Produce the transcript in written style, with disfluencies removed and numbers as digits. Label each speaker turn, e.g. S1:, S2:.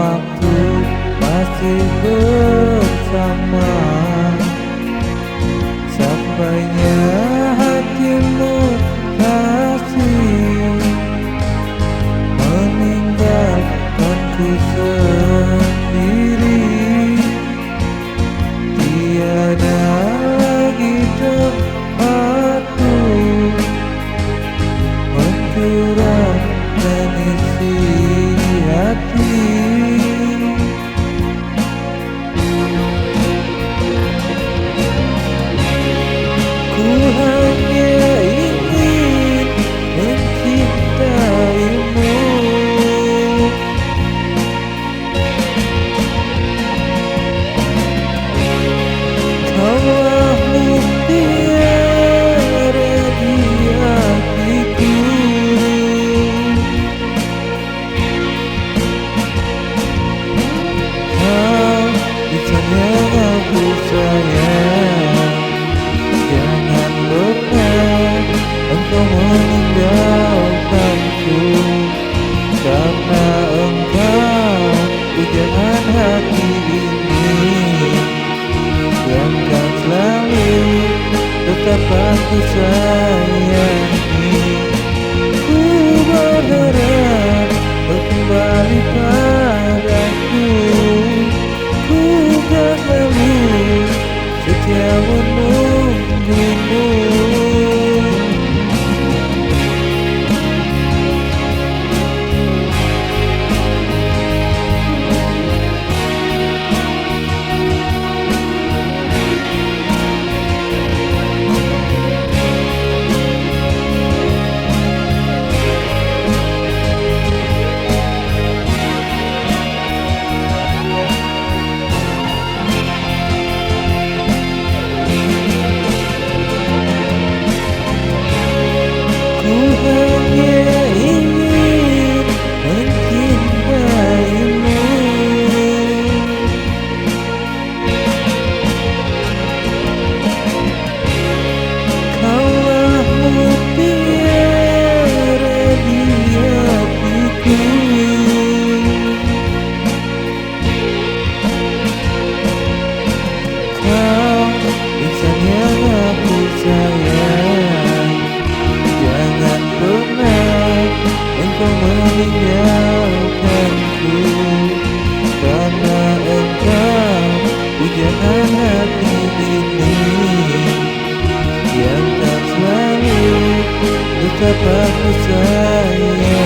S1: waktu masih bersama. Sampainya hatimu kasih meninggalkanku sendiri. Tiada lagi tempatku mencurahkan isi hati. Ku hanya ingin mencintaimu. Kaulah mutiara di hatiku. Kau insan yang aku sayang. Jangan pernah engkau meninggalkanku, karena engkau pujangan hati ini yang kan selalu tetap aku sayangi. Ku berharap kau kembali padaku. Ku kan selalu setia menunggumu. Ku hanya ingin mencintaimu. Kaulah mutiara di hatiku. Kau insan yang aku sayang. Jangan pernah engkau meninggalkanku, karena engkau pujangan hati ini yang tak selalu tetap aku sayang.